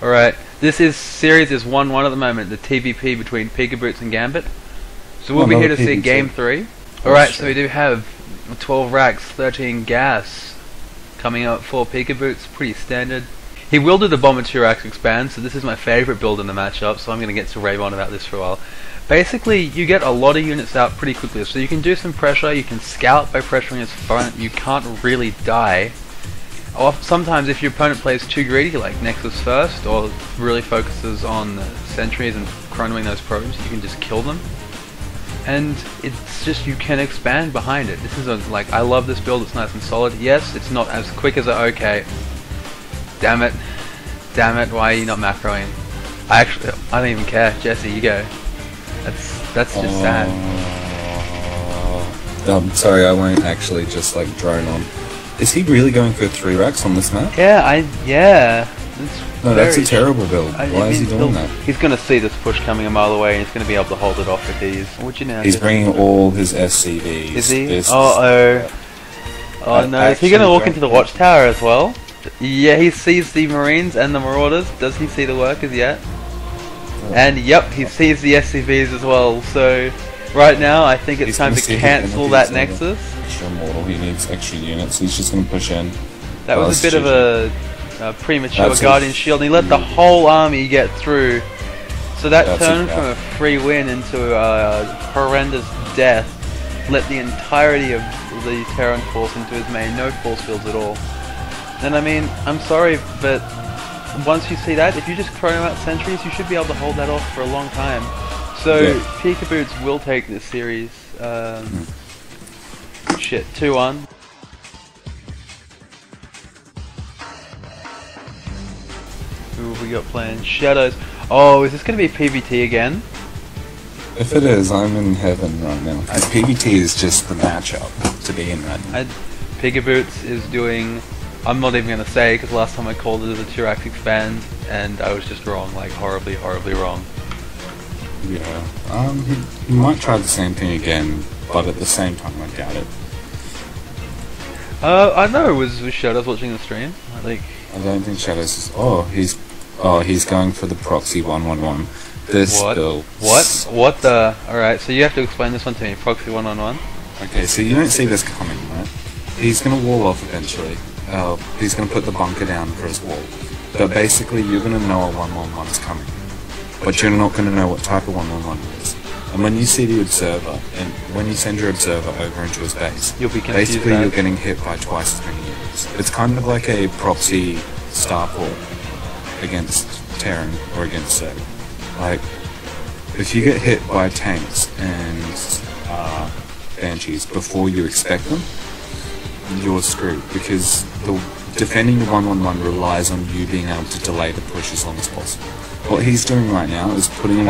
Alright, series is 1-1 at the moment, the TVP between Pikaboots and Gambit. So we'll be here to see Game 3. Alright, so we do have 12 racks, 13 gas coming up for Pikaboots, pretty standard. He will do the Bomber 2 racks expand, so this is my favourite build in the matchup, so I'm going to get to rave on about this for a while. Basically, you get a lot of units out pretty quickly, so you can do some pressure, you can scout by pressuring his front, you can't really die. Or sometimes if your opponent plays too greedy, like Nexus first, or really focuses on sentries and chronoing those probes, you can just kill them. And it's just, you can expand behind it. This is I love this build, it's nice and solid. Yes, it's not as quick as okay. Damn it, why are you not macroing? I don't even care. Jesse, you go. That's just sad. Sorry, I won't actually just drone on. Is he really going for 3 racks on this map? Yeah. No, that's a terrible build. Why is he doing that? He's going to see this push coming a mile away and he's going to be able to hold it off with these. What'd you know? He's bringing all his SCVs. Is he? Oh no, is he going to walk into the watchtower as well? Yeah, he sees the Marines and the Marauders. Does he see the workers yet? And yep, he sees the SCVs as well. So right now, I think it's time to cancel that Nexus. Extra mortal, he needs extra units. He's just going to push in. That was a bit of a premature Guardian Shield, and he let the whole army get through. So that turned from a free win into a horrendous death. Let the entirety of the Terran force into his main, no force fields at all. And I mean, I'm sorry, but once you see that, if you just chrono out sentries, you should be able to hold that off for a long time. So Pikaboots will take this series. Shit, 2-1. Who have we got playing? Shadows. Oh, is this going to be PvT again? If it is, I'm in heaven right now. Because PvT is just the matchup to be in right now. Pikaboots is doing... I'm not even going to say, because last time I called it as a 2-rack expand, and I was just wrong, horribly, horribly wrong. Yeah, he might try the same thing again, but at the same time I doubt it. I know, was Shadows watching the stream? I don't think Shadows is... he's going for the Proxy 111. This build... What the... Alright, so you have to explain this one to me, Proxy 111. Okay, so you don't see this coming, right? He's going to wall off eventually. He's going to put the bunker down for his wall. But basically, you're going to know a 111 is coming. But you're not going to know what type of 111 it is. And when you see the observer, and when you send your observer over into his base, basically you're getting hit by twice as many units. It's kind of like a proxy starport against Terran or against Zerg. If you get hit by tanks and Banshees before you expect them, you're screwed, because defending the 111 relies on you being able to delay the push as long as possible. What he's doing right now is putting in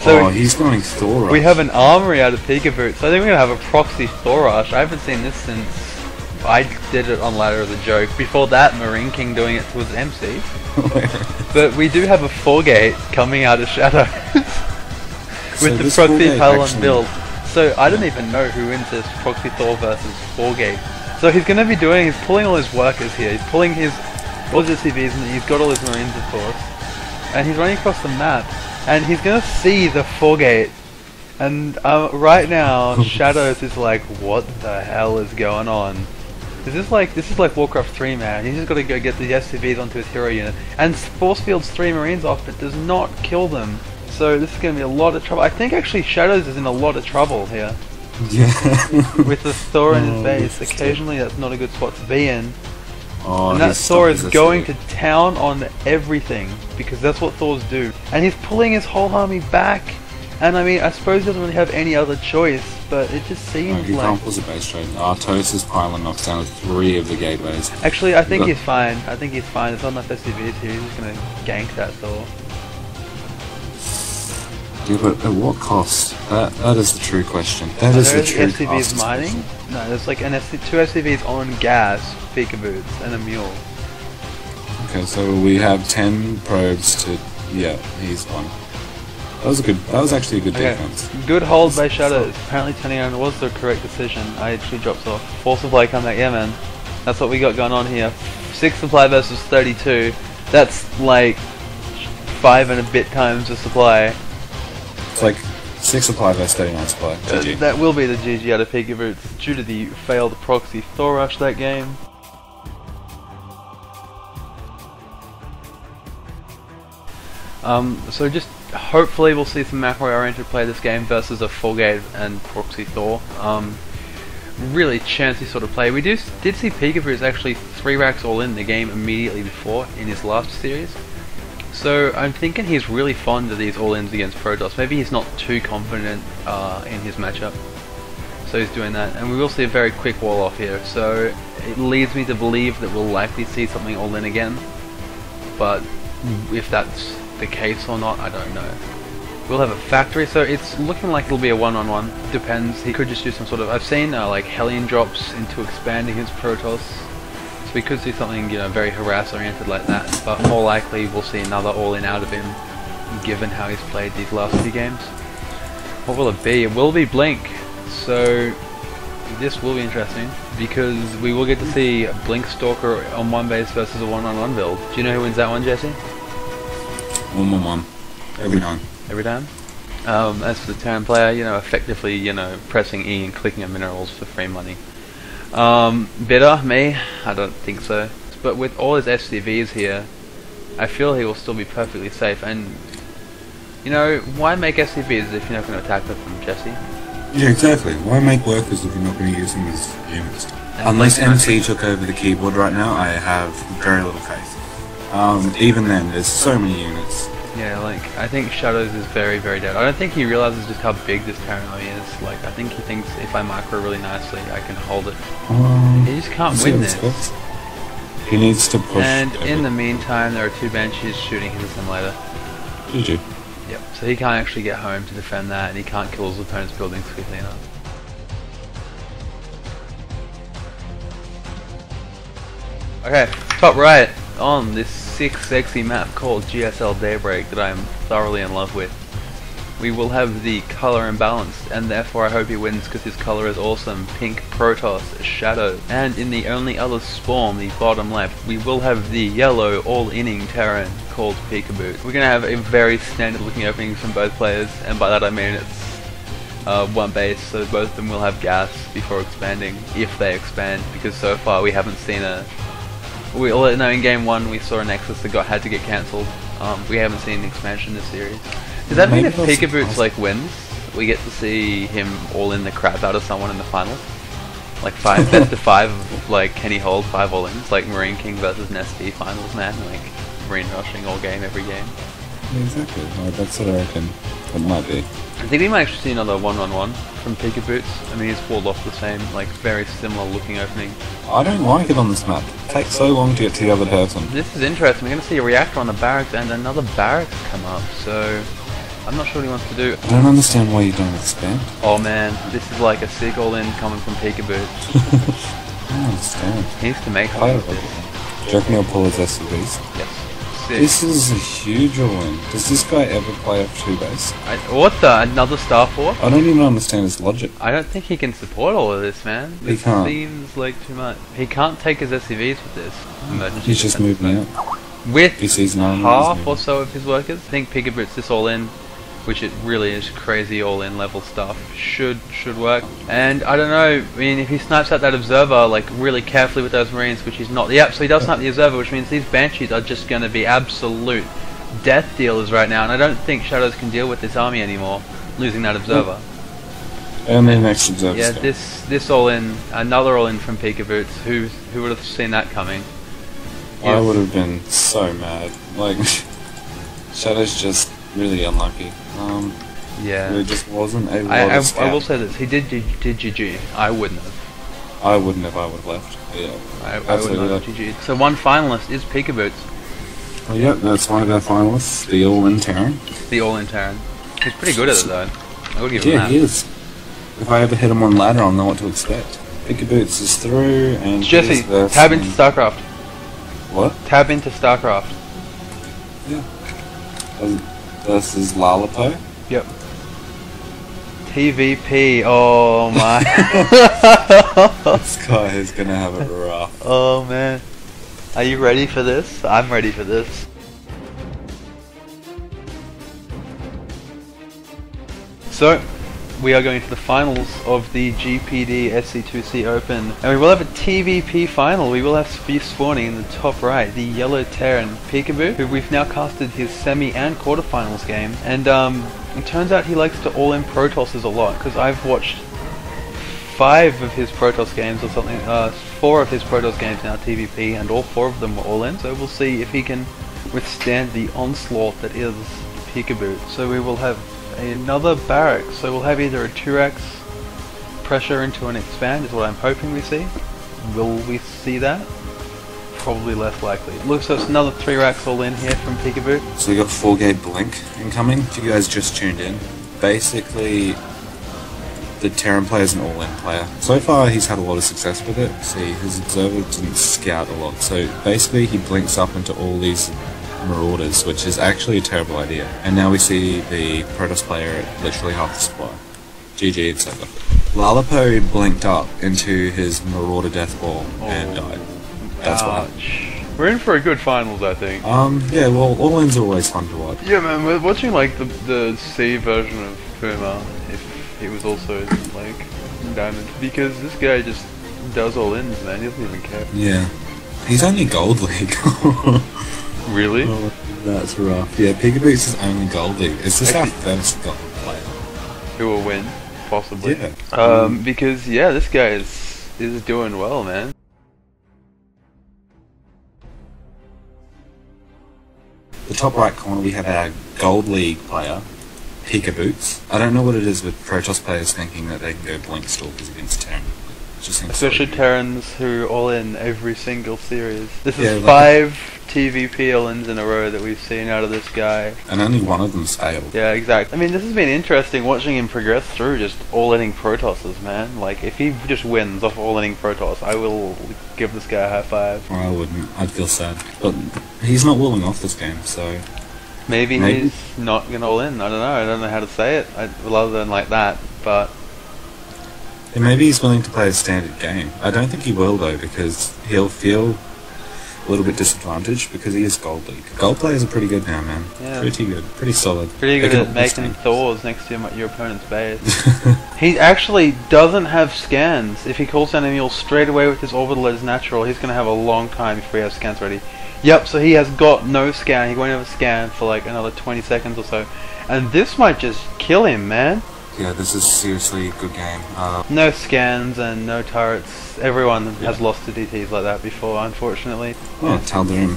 So he's going Thor rush. We have an armory out of Pikaboots, so I think we're going to have a Proxy Thor rush. I haven't seen this since I did it on Ladder of the Joke. Before that, Marine King doing it was MC. But we do have a 4-gate coming out of Shadows with the Proxy Pylon build. So I don't even know who wins this Proxy Thor versus 4-gate. So he's going to be he's pulling all his workers here. He's pulling all his CVs, and he's got all his Marines, of course. And he's running across the map. And he's going to see the 4-gate. And right now, Shadows is like, what the hell is going on? This is like Warcraft 3, man. He's just got to go get the SCVs onto his hero unit. And force fields 3 Marines off, but does not kill them. So this is going to be a lot of trouble. I think actually Shadows is in a lot of trouble here. Yeah. With the Thor in his base. Occasionally that's not a good spot to be in. And that Thor is going to town on everything, because that's what Thors do. And he's pulling his whole army back. And I mean, I suppose he doesn't really have any other choice, but it just seems he like... can't pause a base trade. Artos' pylon knocks down 3 of the gateways. Actually, I think he's fine. I think he's fine. There's not enough SCVs here. He's just going to gank that Thor. Yeah, but at what cost? That is the true question. That is the true cost. SCVs mining? No, there's like 2 SCVs on gas, Pikaboots, and a mule. Okay, so we have 10 probes to... Yeah, he's one. That was actually a good defense. Good hold by Shadows. Apparently turning around was the correct decision. I actually dropped off. Force of Light come back, yeah man. That's what we got going on here. 6 supply versus 32. That's like 5 and a bit times the supply. It's like 6 supply versus 39 supply. GG. That will be the GG out of Pikaboots due to the failed Proxy Thor rush that game. So just hopefully we'll see some macro-oriented play this game versus a full gate and Proxy Thor. Really chancy sort of play. We did see Pikaboots actually 3 racks all in the game immediately before in his last series. So I'm thinking he's really fond of these all-ins against Protoss. Maybe he's not too confident in his matchup. So he's doing that. And we will see a very quick wall off here. So it leads me to believe that we'll likely see something all in again. But if that's the case or not, I don't know. We'll have a factory, so it's looking like it'll be a one-on-one. Depends. He could just do some sort of... I've seen like Hellion drops into expanding his Protoss. So we could see something, you know, very harass-oriented like that. But more likely we'll see another all-in out of him, given how he's played these last few games. What will it be? It will be Blink. So this will be interesting, because we will get to see Blink Stalker on one base versus a one-on-one build. Do you know who wins that one, Jesse? 1-1-1. Every time. Every time? As for the Terran player, you know, effectively, you know, pressing E and clicking on minerals for free money. Bitter? Me? I don't think so. But with all his SCVs here, I feel he will still be perfectly safe. And, you know, why make SCVs if you're not going to attack with them, Jesse? Yeah, exactly. Why make workers if you're not going to use them as units? Unless MT took over the keyboard right now, I have very little faith. Even then, there's so many units. Yeah, like, I think Shadows is very, very dead. I don't think he realizes just how big this Terran army is. Like, I think he thinks if I micro really nicely, I can hold it. He just can't win this. He needs to push. And in the meantime, there are 2 Banshees shooting his assimilator. GG. Yep, so he can't actually get home to defend that, and he can't kill his opponent's buildings quickly enough. Okay, top right, on this sick, sexy map called GSL Daybreak that I am thoroughly in love with, we will have the color imbalanced, and therefore I hope he wins because his color is awesome. Pink Protoss Shadow. And in the only other spawn, the bottom left, we will have the yellow all-inning Terran called Pikaboots. We're going to have a very standard looking openings from both players, and by that I mean it's one base, so both of them will have gas before expanding, if they expand, because so far we haven't seen a... We all know in game 1 we saw a Nexus that had to get cancelled. We haven't seen an expansion this series. Does that mean if Pikaboots like wins, we get to see him all in the crap out of someone in the finals? Like best of 5 of, like, can he hold 5 all-ins? Like Marine King versus Nesty finals, man. Like Marine rushing all game, every game. Yeah, exactly. That's what I reckon it might be. I think we might actually see another one-on-one from Pikaboots. I mean, he's walled off the same, like, very similar looking opening. I don't like it on this map. It takes so long to get to the other person. This is interesting. We're going to see a reactor on the barracks and another barracks come up, so I'm not sure what he wants to do. I don't understand why you don't expand. Oh man, this is like a sick all-in coming from Pikaboots. I don't understand. He needs to make something of this. Do you reckon he'll pull his SCVs? Yes. Sick. This is a huge all-in. Does this guy ever play off 2 base? What the? Another Star Force? I don't even understand his logic. I don't think he can support all of this, man. He can't. Seems like too much. He can't take his SCVs with this. Emergency He's just moving out. With He sees no half or so of his workers. I think Pikaboots this all in, which it really is crazy all-in level stuff, should work. And I don't know, I mean, if he snipes out that observer like really carefully with those Marines, which he's not. Yep, so he does snipe the observer, which means these Banshees are just going to be absolute death dealers right now. And I don't think Shadows can deal with this army anymore, losing that observer. And then next observer. Yeah, this all-in, another all-in from Pikaboots. Who would have seen that coming? I would have been so mad. Like, Shadow's just really unlucky. Yeah. He just wasn't able to I will say this, he did GG. I wouldn't have. I wouldn't have, I would have left. Yeah. I would not have GG'd. So one finalist is Pikaboots. Oh, yep, that's one of our finalists, the all-in Terran. The all-in Terran. He's pretty good at it though. I would give him that. Yeah, he is. If I ever hit him on ladder, I'll know what to expect. Pikaboots is through, and Jesse, tab into StarCraft. What? Tab into StarCraft. Yeah. Versus Lalapo? Yep. TVP, oh my. This guy is gonna have it rough. Oh man. Are you ready for this? I'm ready for this. So, we are going to the finals of the GPD SC2C Open, and we will have a TVP final. We will have spawning in the top right, the Yellow Terran Pikaboo, who we've now casted his semi and quarterfinals game, and it turns out he likes to all-in Protosses a lot, because I've watched 5 of his Protoss games or something, 4 of his Protoss games now TVP, and all 4 of them were all-in, so we'll see if he can withstand the onslaught that is Pikaboo. So we will have another barracks, so we'll have either a 2x pressure into an expand is what I'm hoping we see. Will we see that? Probably less likely. Looks like another 3 racks all in here from Pikaboo. So we got 4-gate blink incoming. If you guys just tuned in, basically the Terran player is an all-in player. So far he's had a lot of success with it. See, his observer didn't scout a lot, so basically he blinks up into all these Marauders, which is actually a terrible idea. And now we see the Protoss player at literally half the supply. GG, it's over. Lalapo blinked up into his Marauder death ball and died. That's why. We're in for a good finals, I think. Yeah, well, all-ins are always fun to watch. Yeah, man, we're watching like the C version of Puma, if he was also like Diamond, because this guy just does all-ins, man, he doesn't even care. Yeah. He's only Gold League. Really? Oh, that's rough. Yeah, Pikaboots is only Gold League. It's just our first Gold player. Who will win, possibly. Yeah. Because, yeah, this guy is doing well, man. The top right corner we have our Gold League player, Pikaboots. I don't know what it is with Protoss players thinking that they can go blink stalkers against Terran. Especially Terrans who all in every single series. This is Yeah, 5 TVP all-ins in a row that we've seen out of this guy. And only one of them's failed. Yeah, exactly. I mean, this has been interesting watching him progress through just all-inning Protosses, man. Like, if he just wins off all-inning Protoss, I will give this guy a high five. Well, I wouldn't. I'd feel sad. But he's not walling off this game, so... Maybe he's not gonna all-in. I don't know how to say it other than like that, but... And maybe he's willing to play a standard game. I don't think he will though, because he'll feel a little bit disadvantaged because he is Gold League. Gold players are pretty good now, man. Yeah. Pretty good. Pretty solid. Pretty good at making Thors next to your opponent's base. He actually doesn't have scans. If he calls down Emil straight away with his orbital as natural, he's going to have a long time before he has scans ready. Yep, so he has got no scan. He won't have a scan for like another 20 seconds or so. And this might just kill him, man. Yeah, this is seriously a good game. No scans and no turrets. Everyone has lost to DTs like that before, unfortunately. Oh, Tal'Darim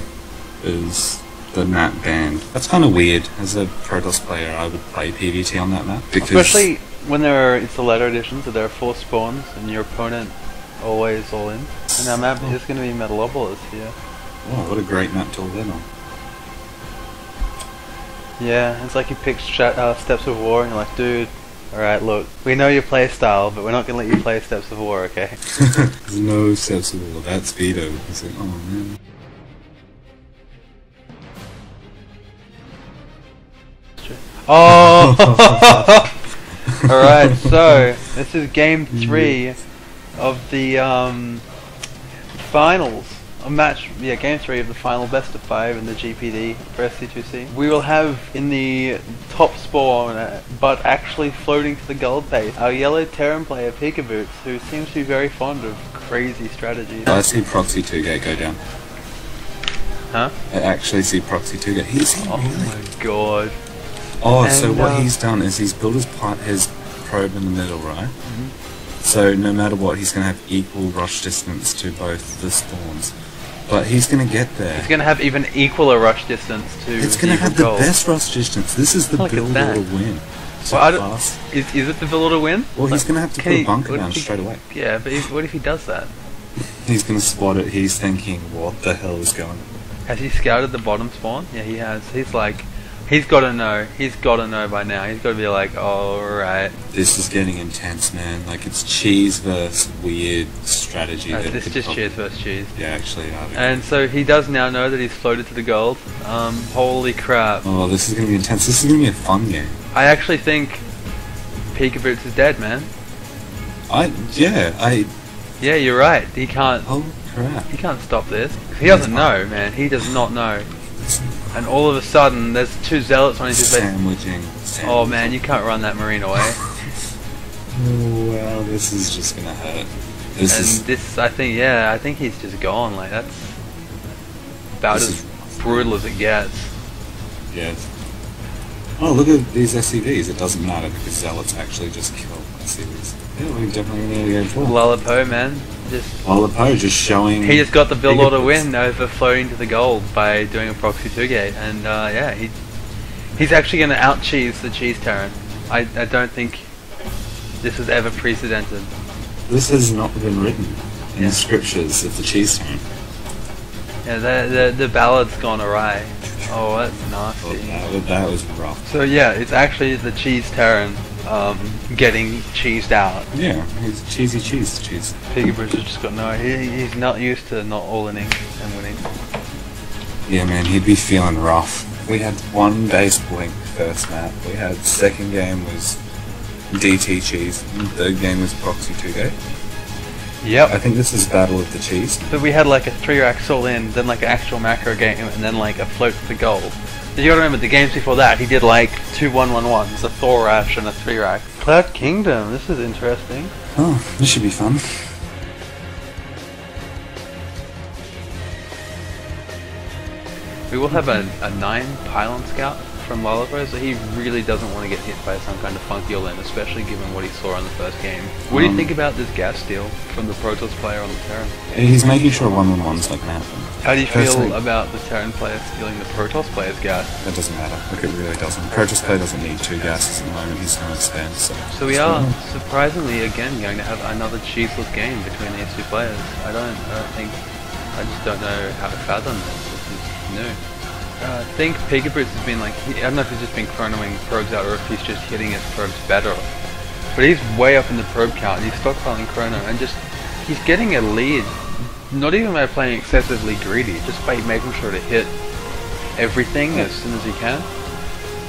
is the map banned. That's kind of weird. As a Protoss player, I would play PvT on that map. Because especially when it's the later editions, so there are 4 spawns and your opponent always all in. And our map is going to be Metalopolis here. Oh, what a great map to all in on. Yeah, it's like you picked Steps of War and you're like, dude, alright, look, we know your playstyle, but we're not going to let you play Steps of War, okay? There's no Steps of War, that's Vito. It's like, oh man. Oh! Alright, so, this is game 3 of the finals. Game 3 of the final best of 5 in the GPD for SC2C. We will have in the top spawn, but actually floating to the gold base, our Yellow Terran player Pikaboots, who seems to be very fond of crazy strategies. I see Proxy 2-gate go down. Huh? I actually see Proxy 2-gate. Oh my god. Oh, and so what he's done is he's built his probe in the middle, right? Mm-hmm. So no matter what, he's going to have equal rush distance to both the spawns. But he's going to get there. He's going to have even equal a rush distance to it's going to have the best rush distance. This is the build or win. So well, is it the build or win? Well, he's going to have to put a bunker down straight away. Yeah, but what if he does that? He's going to spot it. He's thinking, what the hell is going on? Has he scouted the bottom spawn? Yeah, he has. He's like... He's got to know. He's got to know by now. He's got to be like, alright. This is getting intense, man. Like, it's cheese versus weird strategy. This is just cheese versus cheese. Yeah, actually. And so he does now know that he's floated to the gold. Holy crap. Oh, this is going to be intense. This is going to be a fun game. I actually think Pikaboots is dead, man. Yeah, you're right. He can't. Oh crap! He can't stop this. He doesn't know, man. He does not know. And all of a sudden, there's two zealots on his base. Sandwiching. Oh man, you can't run that marine away. Oh well, this is just gonna hurt. I think he's just gone. Like that's about as brutal as it gets. Yeah. Oh, look at these SCVs. It doesn't matter because zealots actually just kill SCVs. Yeah, we definitely need to go for Lullapo, man. Just showing. He just got the build order win over floating to the gold by doing a Proxy 2 gate, and yeah, he's actually going to out cheese the cheese Terran. I don't think this was ever precedented. This has not been written in the scriptures of the cheese Terran. Yeah, the ballad's gone awry. Oh, that's nasty. Oh, that was rough. So yeah, it's actually the cheese Terran getting cheesed out. Yeah, he's cheesy cheese. Pikaboots has just got no. He's not used to not all-inning and winning. Yeah, man, he'd be feeling rough. We had one base blink first map. We had second game was DT cheese. Third game was Proxy 2 gate. Yep. I think this is Battle of the Cheese. But we had like a 3-rack soul in, then like an actual macro game, and then like a float to the gold. You gotta remember, the games before that, he did like 2 1-1-1s, a Thor Rash and a 3-rack. Plat Kingdom, this is interesting. Oh, this should be fun. We will have a 9 Pylon Scout from Lullapo, so he really doesn't want to get hit by some kind of funky all-in, especially given what he saw in the first game. What do you think about this gas steal from the Protoss player on the Terran? He's making sure 1-1-1's not gonna happen. How do you feel about the Terran player stealing the Protoss player's gas? That doesn't matter. Look, it really doesn't. Protoss player doesn't need 2 gases at the moment. He's going to expand. So we are surprisingly again going to have another cheeseless game between these two players. I just don't know how to fathom this. This is new. I think Pikaboots has been like, I don't know if he's just been chronoing probes out or if he's just hitting his probes better. But he's way up in the probe count and he's stockpiling chrono and he's getting a lead. Not even by playing excessively greedy, just by making sure to hit everything as soon as he can.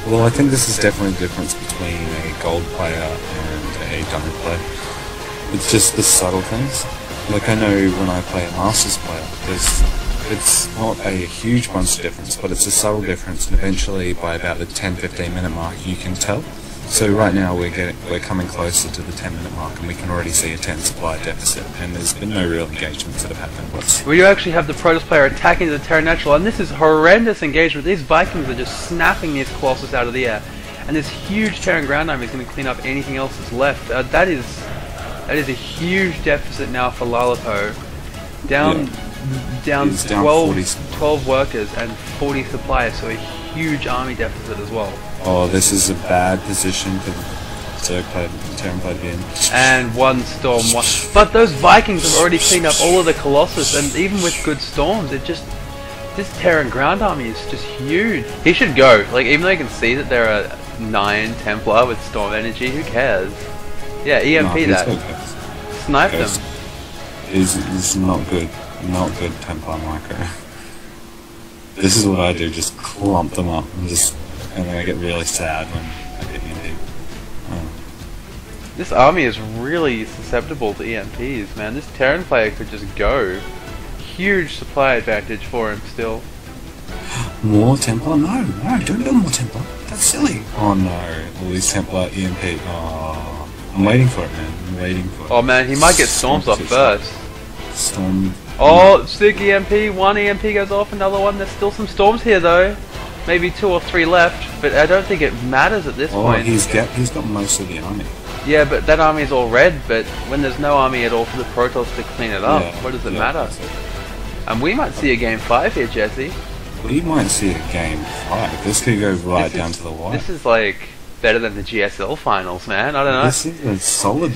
Well, I think this is definitely the difference between a gold player and a diamond player. It's just the subtle things. Like I know when I play a Masters player, it's not a huge bunch of difference, but it's a subtle difference, and eventually by about the 10-15 minute mark you can tell. So right now we're coming closer to the 10-minute mark, and we can already see a 10 supply deficit, and there's been no real engagements that have happened. We do actually have the Protoss player attacking the Terra Natural, and this is horrendous engagement. These Vikings are just snapping these Colossus out of the air, and this huge Terran ground army is going to clean up anything else that's left. That is a huge deficit now for Lullapo. Down 12 workers and 40 suppliers, so a huge army deficit as well. Oh, this is a bad position for the Terran player to be in. And one storm, but those Vikings have already cleaned up all of the Colossus, and even with good storms, this Terran ground army is just huge. He should go. Like, even though you can see that there are 9 Templar with storm energy, who cares? Yeah, EMP that. Snipe them. Is not good. Not good Templar micro. This is what I do, just clump them up and then I get really sad when I get EMP. Oh. This army is really susceptible to EMPs, man. This Terran player could just go. Huge supply advantage for him still. More Templar? No, don't do more Templar. That's silly. Oh no, all these Templar EMP. Oh, I'm waiting for it, man. I'm waiting for it. Oh man, he might get storms off first. Storm. Oh, sick EMP. One EMP goes off, another one. There's still some storms here though. Maybe 2 or 3 left, but I don't think it matters at this point. He's got most of the army. Yeah, but that army is all red, but when there's no army at all for the Protoss to clean it up, what does it matter? And we might see a game 5 here, Jesse. We might see a game 5. This could go right down to the wire. This is like better than the GSL finals, man. I don't know. This is a solid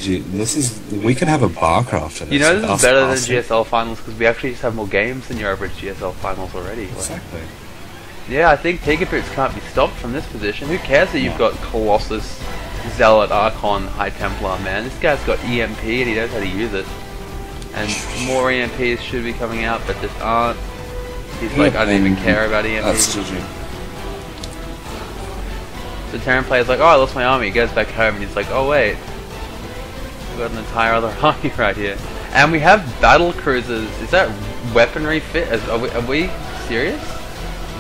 we could have a barcraft for this. You know, this is better than GSL finals because we actually just have more games than your average GSL finals already. Exactly. Yeah, I think Pikaboots can't be stopped from this position. Who cares that you've got Colossus, Zealot, Archon, High Templar, man? This guy's got EMP and he knows how to use it. And more EMPs should be coming out, but just aren't. He's like, I don't even care about EMPs. That's GG. The Terran player's like, oh, I lost my army. He goes back home and he's like, oh wait, we've got an entire other army right here. And we have battle cruisers. Is that weaponry fit? Are we serious?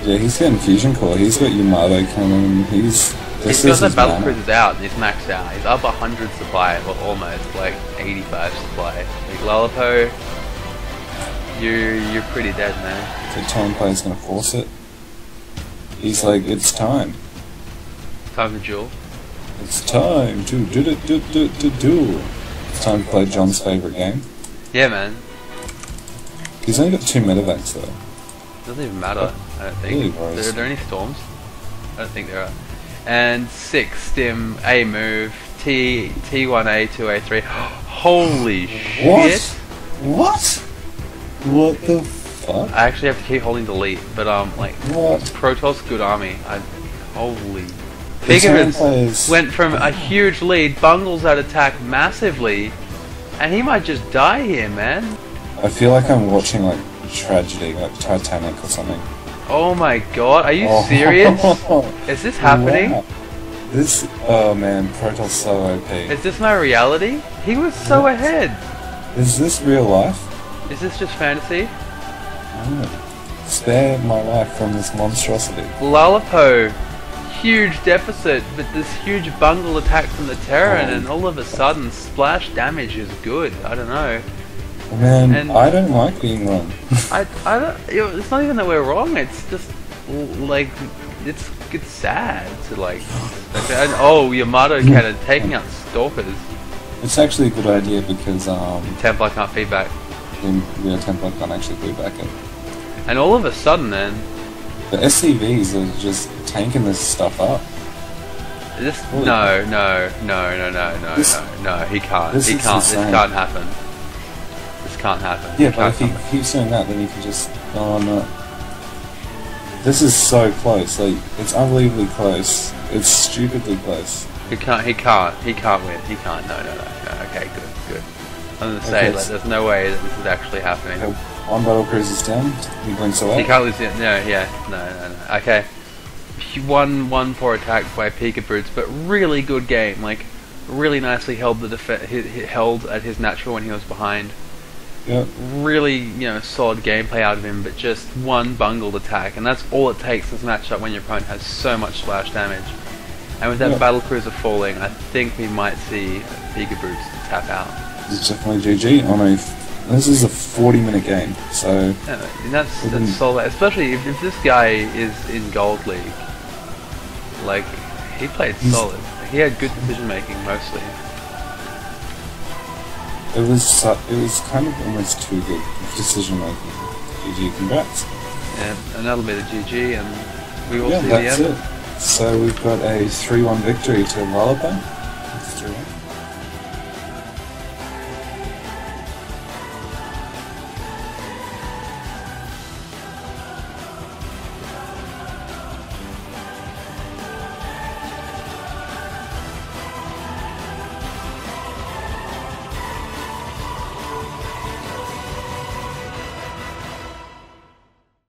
Yeah, he's getting fusion core. He's got Yamato coming. He's got the battle cruisers out. And he's maxed out. He's up 100 supply, well, almost like 85 supply. Like Lalapo, you're pretty dead, man. The Terran player's gonna force it. He's like, it's time. Time to duel. It's time to duel. It's time to play John's favourite game. Yeah, man. He's only got 2 medevacs though. Doesn't even matter, I don't think. Really, Are there any storms? I don't think there are. And 6, stim, A move, T1A, 2A3. Holy shit! What? What the fuck? I actually have to keep holding delete, but like, what? Protoss, good army. Holy. Pikaboots went from a huge lead, bungles that attack massively, and he might just die here, man. I feel like I'm watching like tragedy, like Titanic or something. Oh my god, are you serious? Is this happening? Wow. This, oh man, Protoss so OP. Is this my reality? He was so ahead. Is this real life? Is this just fantasy? Oh. Spare my life from this monstrosity. Lalapo, huge deficit, but this huge bungle attack from the Terran, and all of a sudden splash damage is good. I don't know. Man, and I don't like being wrong. I don't. It's not even that we're wrong. It's just like it's sad to like. And, oh, Yamato cannon taking out stalkers. It's actually a good idea because Templar can't feedback. Yeah, Templar can't actually feedback it. And all of a sudden, then the SCVs are just tanking this stuff up. This no. He can't. This can't happen. This can't happen. Yeah, but if he keeps doing that, then he can just. Oh no. This is so close. Like, it's unbelievably close. It's stupidly close. He can't win. He can't. No. Okay, good. I'm gonna say, like, there's no way that this is actually happening. Okay, one battle cruise is down. He blinks away. He can't lose it. No. Okay. 1 poor attack by Pikaboots, but really good game. Like, really nicely held the held at his natural when he was behind. Yep. Really, solid gameplay out of him, but just one bungled attack, and that's all it takes this matchup when your opponent has so much splash damage. And with that battle cruiser falling, I think we might see Pikaboots tap out. It's definitely GG on a. This is a 40-minute game, so. Yeah, that's solid, especially if this guy is in Gold League. Like, he played solid. He had good decision making mostly. It was kind of almost too good decision making. GG, congrats. Yeah, and that'll be the GG, and we will see the end. That's it. So we've got a 3-1 victory to Lullaby.